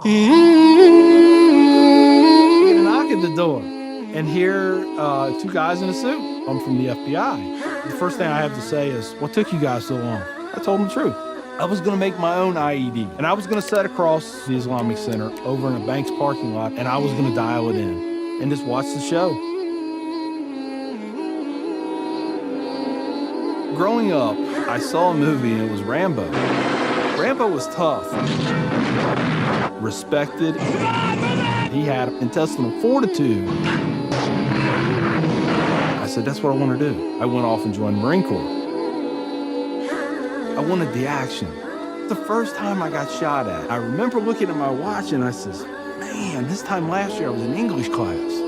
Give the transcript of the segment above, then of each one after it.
Get a knock at the door and hear two guys in a suit. I'm from the FBI. The first thing I have to say is, what took you guys so long? I told them the truth. I was gonna make my own IED, and I was gonna set across the Islamic Center over in a Banks parking lot, and I was gonna dial it in and just watch the show. Growing up, I saw a movie and it was Rambo. Rambo was tough, respected. He had intestinal fortitude. I said, that's what I want to do. I went off and joined the Marine Corps. I wanted the action. The first time I got shot at, I remember looking at my watch and I says, man, this time last year I was in English class.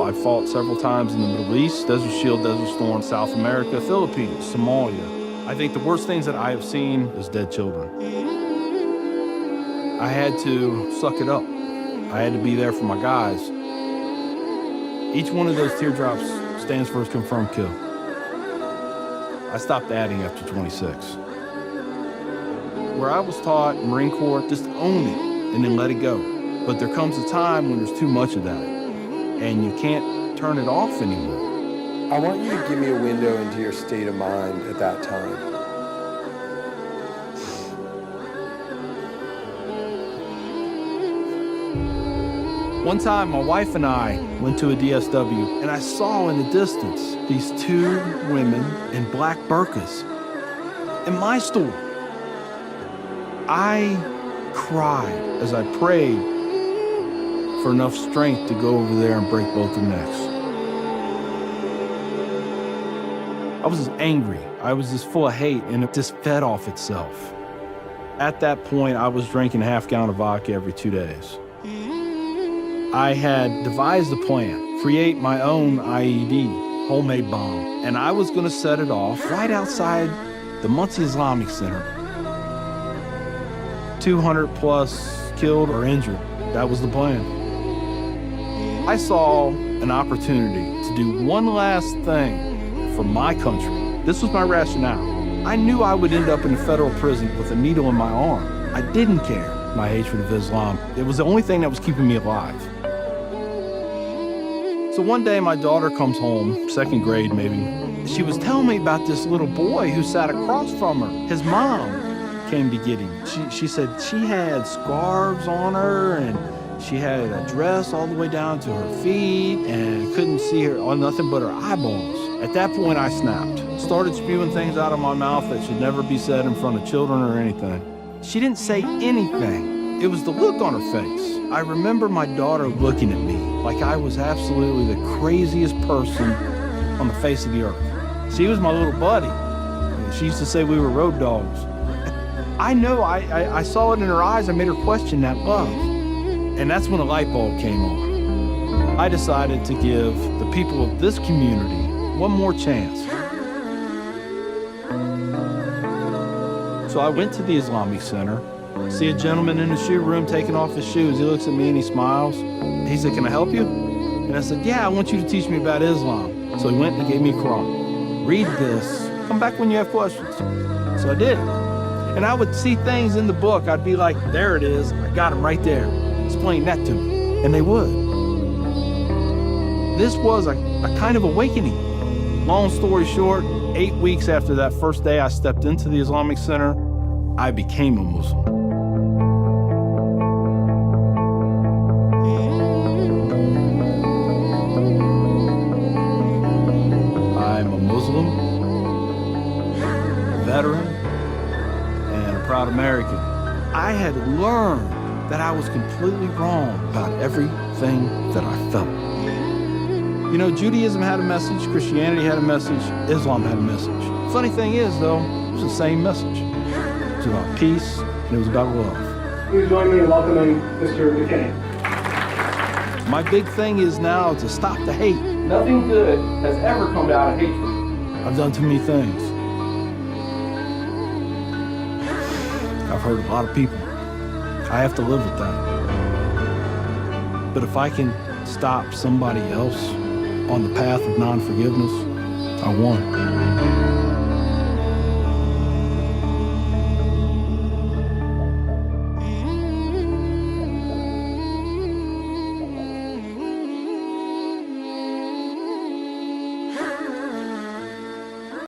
I fought several times in the Middle East, Desert Shield, Desert Storm, South America, Philippines, Somalia. I think the worst things that I have seen is dead children. I had to suck it up. I had to be there for my guys. Each one of those teardrops stands for a confirmed kill. I stopped adding after 26. Where I was taught, Marine Corps, just own it and then let it go. But there comes a time when there's too much of that, and you can't turn it off anymore. I want you to give me a window into your state of mind at that time. One time, my wife and I went to a DSW, and I saw in the distance these two women in black burqas in my store. I cried as I prayed for enough strength to go over there and break both their necks. I was just angry. I was just full of hate, and it just fed off itself. At that point, I was drinking a half gallon of vodka every 2 days. I had devised a plan, create my own IED, homemade bomb, and I was gonna set it off right outside the Muncie Islamic Center. 200 plus killed or injured. That was the plan. I saw an opportunity to do one last thing for my country. This was my rationale. I knew I would end up in a federal prison with a needle in my arm. I didn't care. My hatred of Islam. It was the only thing that was keeping me alive. So one day my daughter comes home, second grade maybe. She was telling me about this little boy who sat across from her. His mom came to get him. She said she had scarves on her and she had a dress all the way down to her feet and couldn't see her on nothing but her eyeballs. At that point I snapped. Started spewing things out of my mouth that should never be said in front of children or anything. She didn't say anything. It was the look on her face. I remember my daughter looking at me like I was absolutely the craziest person on the face of the earth. She was my little buddy. She used to say we were road dogs. I know, I saw it in her eyes. I made her question that love. And that's when a light bulb came on. I decided to give the people of this community one more chance. So I went to the Islamic Center, see a gentleman in the shoe room taking off his shoes. He looks at me and he smiles. He said, can I help you? And I said, yeah, I want you to teach me about Islam. So he went and gave me a Quran. Read this, come back when you have questions. So I did. And I would see things in the book. I'd be like, there it is, I got them right there. Explain that to me. And they would. This was a kind of awakening. Long story short, 8 weeks after that first day I stepped into the Islamic Center, I became a Muslim. I'm a Muslim, a veteran, and a proud American. I had learned that I was completely wrong about everything that I felt. You know, Judaism had a message, Christianity had a message, Islam had a message. Funny thing is, though, it was the same message. It was about peace, and it was about love. Please join me in welcoming Mr. McKinney. My big thing is now to stop the hate. Nothing good has ever come out of hatred. I've done too many things. I've hurt a lot of people. I have to live with that. But if I can stop somebody else on the path of non-forgiveness, I won.